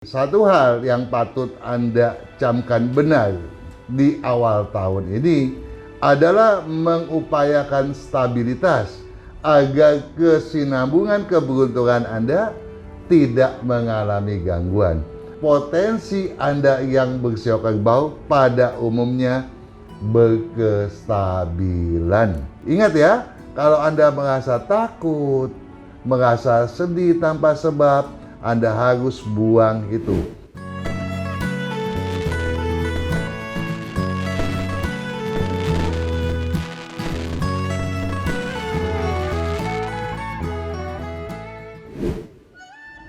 Satu hal yang patut Anda camkan benar di awal tahun ini adalah mengupayakan stabilitas agar kesinambungan keberuntungan Anda tidak mengalami gangguan. Potensi Anda yang bersiok kerbau pada umumnya berkestabilan. Ingat ya, kalau Anda merasa takut, merasa sedih tanpa sebab, Anda harus buang itu.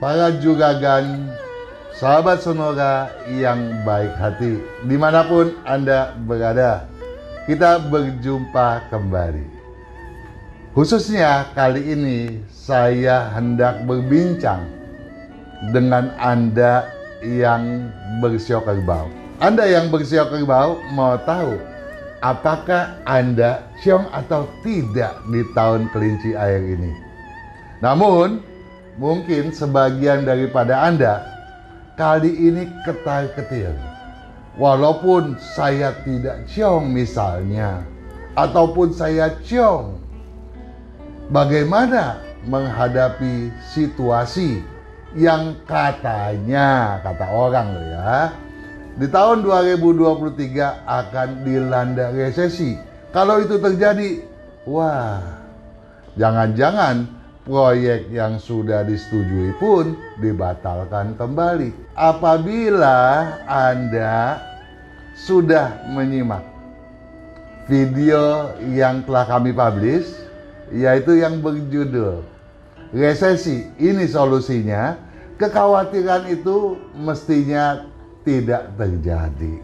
Para juragan, sahabat Sonora yang baik hati, dimanapun Anda berada, kita berjumpa kembali. Khususnya kali ini saya hendak berbincang dengan Anda yang bersiok kerbau. Anda yang bersiok kerbau mau tahu apakah Anda siong atau tidak di tahun kelinci air ini. Namun mungkin sebagian daripada Anda kali ini ketar-ketir. Walaupun saya tidak ciong misalnya, ataupun saya ciong, bagaimana menghadapi situasi yang katanya, kata orang loh ya, di tahun 2023 akan dilanda resesi. Kalau itu terjadi, wah, jangan-jangan proyek yang sudah disetujui pun dibatalkan kembali. Apabila Anda sudah menyimak video yang telah kami publish, yaitu yang berjudul resesi ini solusinya, kekhawatiran itu mestinya tidak terjadi.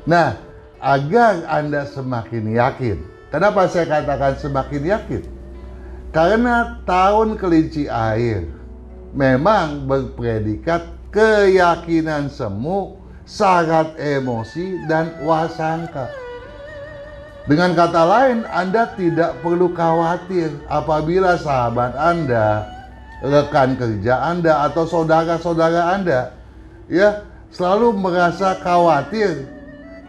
Nah, agar Anda semakin yakin, kenapa saya katakan semakin yakin? Karena tahun kelinci air memang berpredikat keyakinan semu, syarat emosi, dan wasangka. Dengan kata lain, Anda tidak perlu khawatir apabila sahabat Anda, rekan kerja Anda, atau saudara-saudara Anda ya selalu merasa khawatir,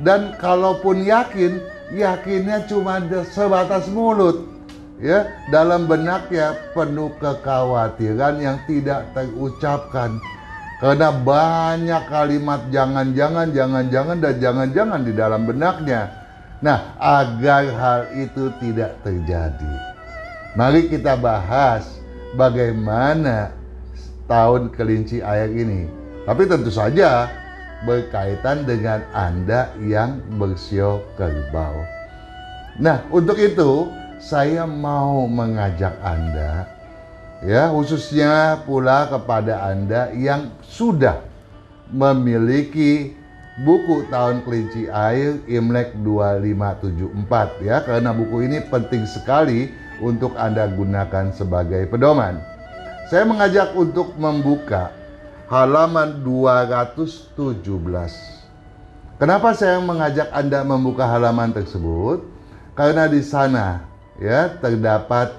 dan kalaupun yakin, yakinnya cuma sebatas mulut ya, dalam benaknya penuh kekhawatiran yang tidak terucapkan karena banyak kalimat jangan-jangan, jangan-jangan, dan jangan-jangan di dalam benaknya. Nah, agar hal itu tidak terjadi, mari kita bahas bagaimana tahun kelinci air ini. Tapi tentu saja berkaitan dengan Anda yang bersio kerbau. Nah, untuk itu saya mau mengajak Anda, ya, khususnya pula kepada Anda yang sudah memiliki buku tahun kelinci air Imlek 2574 ya, karena buku ini penting sekali untuk Anda gunakan sebagai pedoman. Saya mengajak untuk membuka halaman 217. Kenapa saya mengajak Anda membuka halaman tersebut? Karena di sana ya terdapat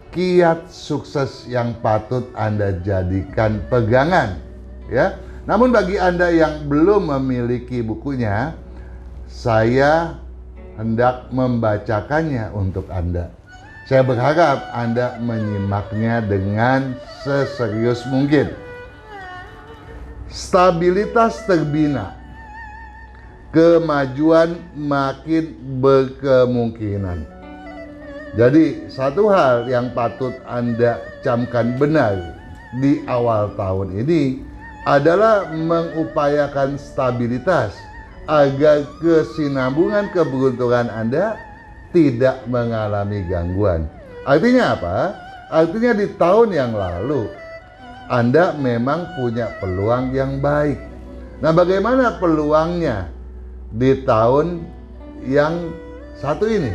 kiat sukses yang patut Anda jadikan pegangan ya. Namun bagi Anda yang belum memiliki bukunya, saya hendak membacakannya untuk Anda. Saya berharap Anda menyimaknya dengan seserius mungkin. Stabilitas terbina, kemajuan makin berkemungkinan. Jadi satu hal yang patut Anda camkan benar di awal tahun ini adalah mengupayakan stabilitas agar kesinambungan keberuntungan Anda tidak mengalami gangguan. Artinya apa? Artinya di tahun yang lalu Anda memang punya peluang yang baik. Nah, bagaimana peluangnya di tahun yang satu ini?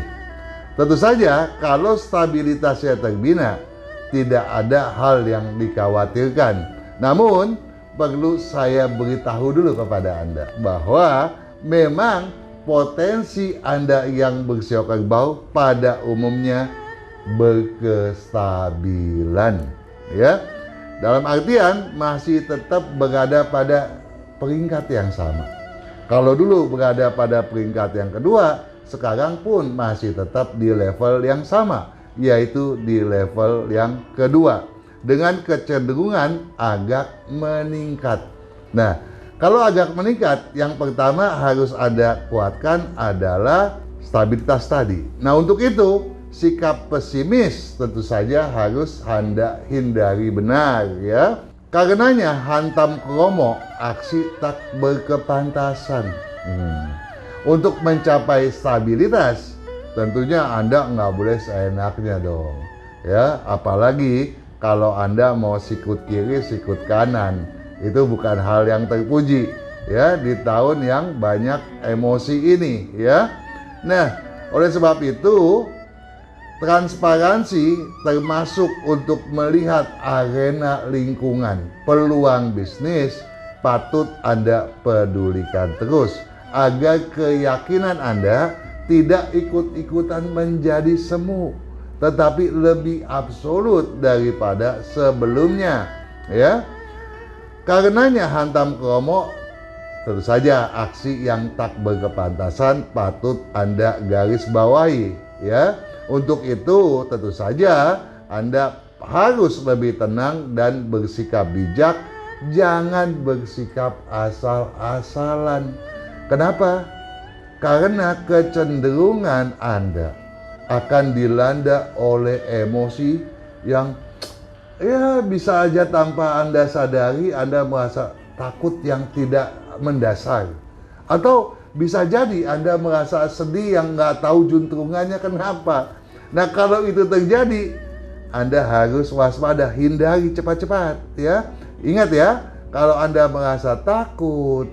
Tentu saja kalau stabilitasnya terbina, tidak ada hal yang dikhawatirkan. Namun perlu saya beritahu dulu kepada Anda bahwa memang potensi Anda yang bersiok kerbau pada umumnya berkestabilan ya. Dalam artian masih tetap berada pada peringkat yang sama. Kalau dulu berada pada peringkat yang kedua, sekarang pun masih tetap di level yang sama, yaitu di level yang kedua, dengan kecenderungan agak meningkat. Nah, kalau agak meningkat, yang pertama harus Anda kuatkan adalah stabilitas tadi. Nah, untuk itu, sikap pesimis tentu saja harus Anda hindari benar ya. Karenanya hantam kromo, aksi tak berkepantasan. Untuk mencapai stabilitas, tentunya Anda nggak boleh seenaknya dong. Ya, apalagi kalau Anda mau sikut kiri, sikut kanan. Itu bukan hal yang terpuji ya di tahun yang banyak emosi ini ya. Nah, oleh sebab itu transparansi termasuk untuk melihat arena lingkungan, peluang bisnis patut Anda pedulikan terus agar keyakinan Anda tidak ikut-ikutan menjadi semu, tetapi lebih absolut daripada sebelumnya ya. Karenanya hantam kromo, tentu saja aksi yang tak berkepantasan patut Anda garis bawahi ya. Untuk itu tentu saja Anda harus lebih tenang dan bersikap bijak, jangan bersikap asal-asalan. Kenapa? Karena kecenderungan Anda akan dilanda oleh emosi yang ya bisa aja tanpa Anda sadari Anda merasa takut yang tidak mendasar. Atau bisa jadi Anda merasa sedih yang nggak tahu juntrungannya kenapa. Nah, kalau itu terjadi, Anda harus waspada, hindari cepat-cepat ya. Ingat ya, kalau Anda merasa takut,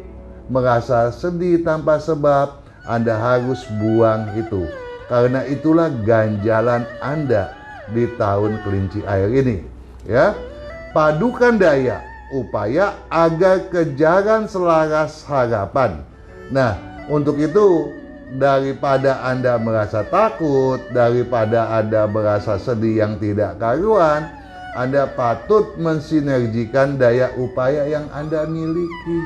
merasa sedih tanpa sebab, Anda harus buang itu. Karena itulah ganjalan Anda di tahun kelinci air ini ya. Padukan daya upaya agar kejaran selaras harapan. Nah, untuk itu daripada Anda merasa takut, daripada Anda merasa sedih yang tidak karuan, Anda patut mensinergikan daya upaya yang Anda miliki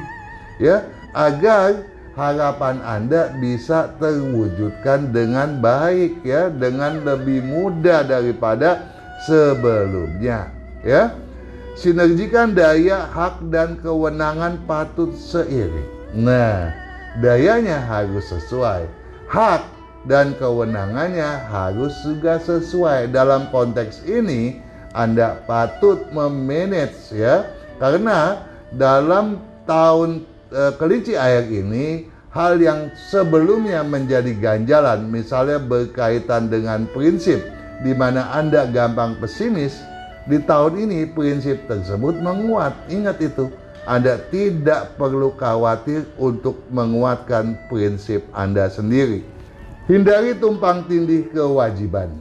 ya, agar harapan Anda bisa terwujudkan dengan baik ya, dengan lebih mudah daripada sebelumnya ya. Sinergikan daya, hak dan kewenangan patut seiring. Nah, dayanya harus sesuai, hak dan kewenangannya harus juga sesuai. Dalam konteks ini Anda patut memanage ya, karena dalam tahun kelinci air ini hal yang sebelumnya menjadi ganjalan, misalnya berkaitan dengan prinsip di mana Anda gampang pesimis, di tahun ini prinsip tersebut menguat. Ingat itu, Anda tidak perlu khawatir untuk menguatkan prinsip Anda sendiri. Hindari tumpang tindih kewajiban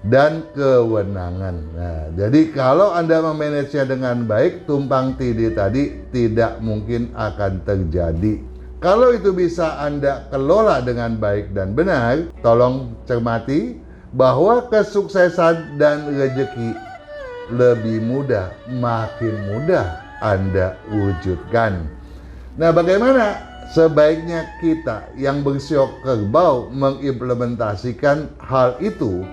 dan kewenangan. Nah, jadi kalau Anda memanagenya dengan baik, tumpang tindih tadi tidak mungkin akan terjadi. Kalau itu bisa Anda kelola dengan baik dan benar, tolong cermati bahwa kesuksesan dan rezeki lebih mudah, makin mudah Anda wujudkan. Nah, bagaimana sebaiknya kita yang bersiok kerbau mengimplementasikan hal itu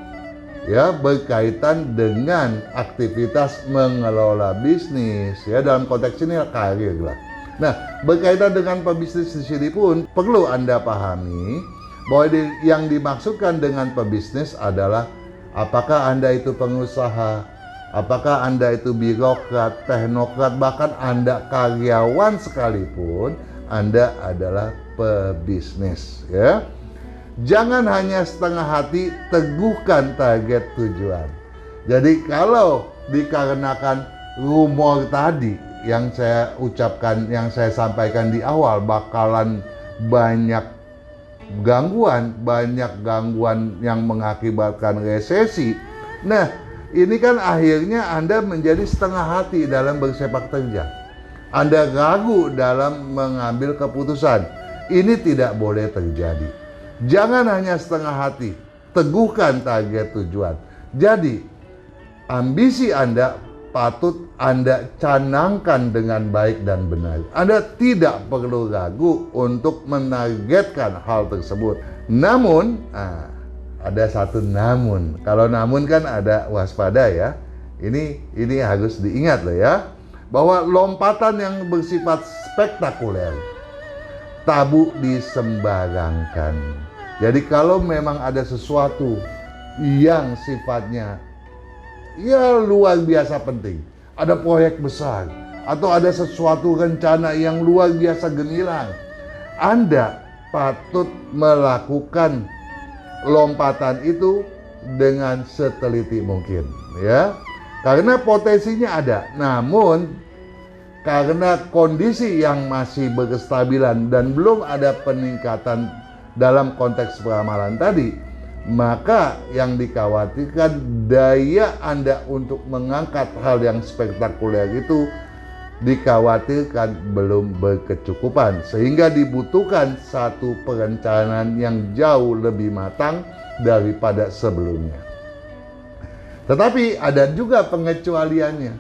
ya, berkaitan dengan aktivitas mengelola bisnis ya, dalam konteks ini karir lah. Nah, berkaitan dengan pebisnis di sini pun perlu Anda pahami bahwa yang dimaksudkan dengan pebisnis adalah apakah Anda itu pengusaha, apakah Anda itu birokrat, teknokrat, bahkan Anda karyawan sekalipun, Anda adalah pebisnis ya. Jangan hanya setengah hati, teguhkan target tujuan. Jadi kalau dikarenakan rumor tadi yang saya ucapkan, yang saya sampaikan di awal, bakalan banyak gangguan yang mengakibatkan resesi. Nah, ini kan akhirnya Anda menjadi setengah hati dalam bersepak terjang. Anda ragu dalam mengambil keputusan. Ini tidak boleh terjadi. Jangan hanya setengah hati, teguhkan target tujuan. Jadi, ambisi Anda patut Anda canangkan dengan baik dan benar. Anda tidak perlu ragu untuk menargetkan hal tersebut. Namun, ada satu namun. Kalau namun kan ada waspada ya. Ini harus diingat loh ya. Bahwa lompatan yang bersifat spektakuler, tabu disembarangkan. Jadi kalau memang ada sesuatu yang sifatnya ya luar biasa penting, ada proyek besar, atau ada sesuatu rencana yang luar biasa gemilang, Anda patut melakukan lompatan itu dengan seteliti mungkin, ya. Karena potensinya ada, namun karena kondisi yang masih berkestabilan dan belum ada peningkatan dalam konteks peramalan tadi, maka yang dikhawatirkan daya Anda untuk mengangkat hal yang spektakuler itu dikhawatirkan belum berkecukupan, sehingga dibutuhkan satu perencanaan yang jauh lebih matang daripada sebelumnya. Tetapi ada juga pengecualiannya.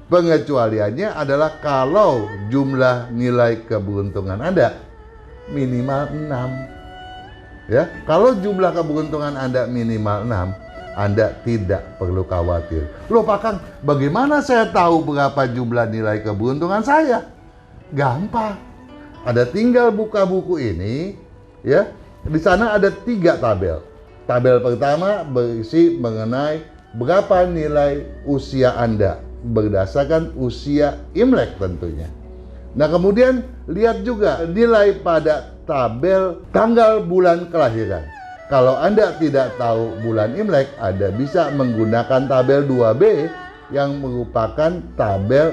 Pengecualiannya adalah kalau jumlah nilai keberuntungan Anda minimal 6. Ya, kalau jumlah keberuntungan Anda minimal 6, Anda tidak perlu khawatir. Loh Pak Kang, bagaimana saya tahu berapa jumlah nilai keberuntungan saya? Gampang. Ada tinggal buka buku ini, ya. Di sana ada 3 tabel. Tabel pertama berisi mengenai berapa nilai usia Anda berdasarkan usia Imlek tentunya. Nah, kemudian lihat juga nilai pada tabel tanggal bulan kelahiran. Kalau Anda tidak tahu bulan Imlek, Anda bisa menggunakan tabel 2B yang merupakan tabel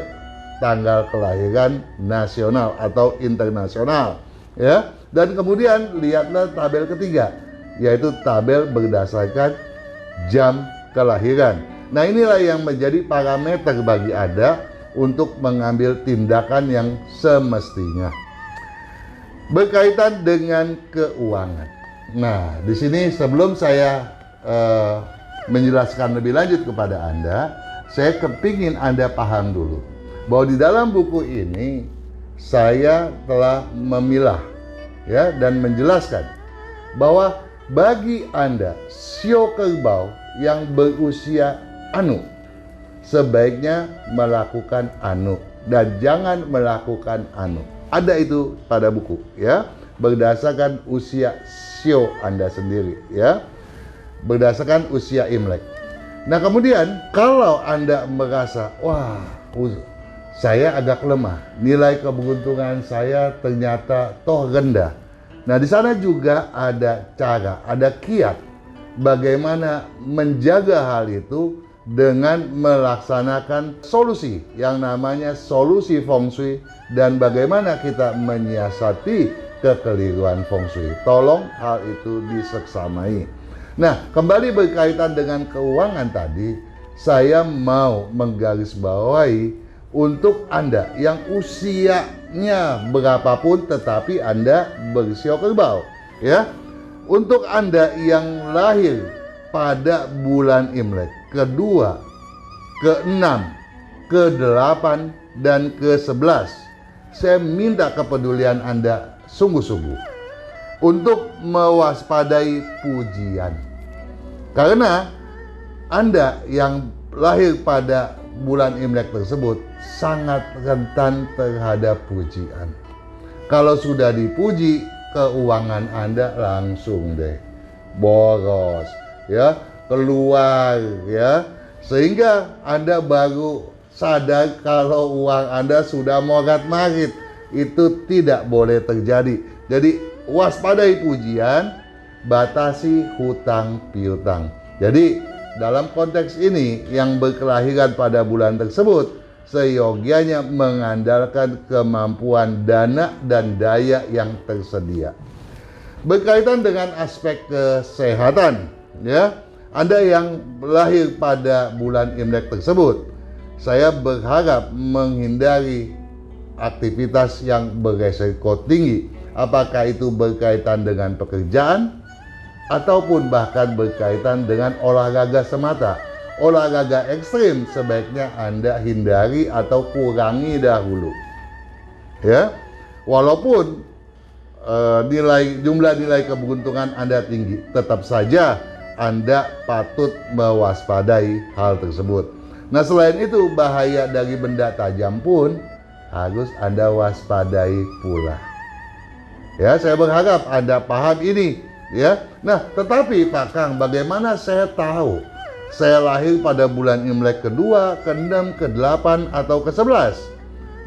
tanggal kelahiran nasional atau internasional, ya. Dan kemudian lihatlah tabel ketiga, yaitu tabel berdasarkan jam kelahiran. Nah, inilah yang menjadi parameter bagi Anda untuk mengambil tindakan yang semestinya. Berkaitan dengan keuangan. Nah, di sini sebelum saya menjelaskan lebih lanjut kepada Anda, saya kepingin Anda paham dulu bahwa di dalam buku ini saya telah memilah, ya, dan menjelaskan bahwa bagi Anda sio kerbau yang berusia anu, sebaiknya melakukan anu dan jangan melakukan anu. Ada itu pada buku, ya, berdasarkan usia sio Anda sendiri, ya, berdasarkan usia Imlek. Nah, kemudian kalau Anda merasa, wah, saya agak lemah, nilai keberuntungan saya ternyata toh rendah. Nah, di sana juga ada cara, ada kiat bagaimana menjaga hal itu dengan melaksanakan solusi yang namanya solusi feng shui dan bagaimana kita menyiasati kekeliruan feng shui. Tolong hal itu diseksamai. Nah, kembali berkaitan dengan keuangan tadi, saya mau menggarisbawahi untuk Anda yang usianya berapapun tetapi Anda bersio kerbau, ya. Untuk Anda yang lahir pada bulan Imlek ke-2, ke-6, ke-8, dan ke-11, saya minta kepedulian Anda sungguh-sungguh untuk mewaspadai pujian. Karena Anda yang lahir pada bulan Imlek tersebut sangat rentan terhadap pujian. Kalau sudah dipuji, keuangan Anda langsung deh boros, ya, keluar, ya, sehingga Anda baru sadar kalau uang Anda sudah morat-marit. Itu tidak boleh terjadi. Jadi waspadai pujian, batasi hutang piutang. Jadi dalam konteks ini yang berkelahiran pada bulan tersebut seyogianya mengandalkan kemampuan dana dan daya yang tersedia. Berkaitan dengan aspek kesehatan, ya, Anda yang lahir pada bulan Imlek tersebut, saya berharap menghindari aktivitas yang beresiko tinggi, apakah itu berkaitan dengan pekerjaan ataupun bahkan berkaitan dengan olahraga semata. olahraga ekstrim sebaiknya Anda hindari atau kurangi dahulu. Ya, walaupun jumlah nilai keberuntungan Anda tinggi, tetap saja Anda patut mewaspadai hal tersebut. Nah, selain itu bahaya dari benda tajam pun harus Anda waspadai pula. Ya, saya berharap Anda paham ini, ya. Nah, tetapi Pak Kang, bagaimana saya tahu saya lahir pada bulan Imlek kedua, ke-6, ke-8 atau ke-11?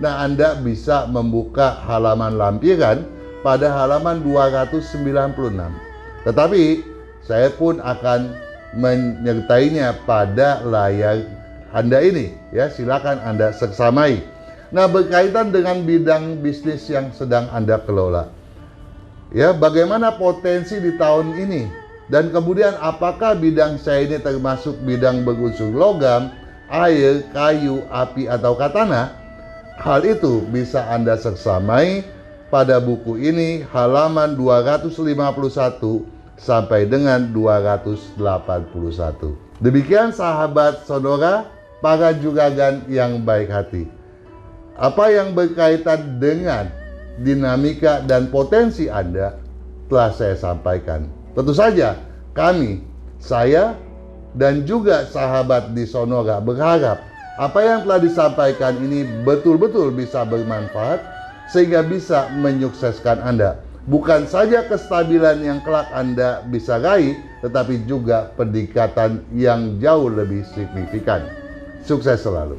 Nah, Anda bisa membuka halaman lampiran pada halaman 296. Tetapi saya pun akan menyertainya pada layar Anda ini, ya. Silakan Anda seksamai. Nah, berkaitan dengan bidang bisnis yang sedang Anda kelola. Ya, bagaimana potensi di tahun ini? Dan kemudian apakah bidang saya ini termasuk bidang berunsur logam, air, kayu, api, atau tanah? Hal itu bisa Anda seksamai pada buku ini halaman 251 sampai dengan 281. Demikian sahabat Sonora, para juragan yang baik hati. Apa yang berkaitan dengan dinamika dan potensi Anda telah saya sampaikan. Tentu saja saya dan juga sahabat di Sonora berharap apa yang telah disampaikan ini betul-betul bisa bermanfaat sehingga bisa menyukseskan Anda. Bukan saja kestabilan yang kelak Anda bisa raih, tetapi juga peningkatan yang jauh lebih signifikan. Sukses selalu.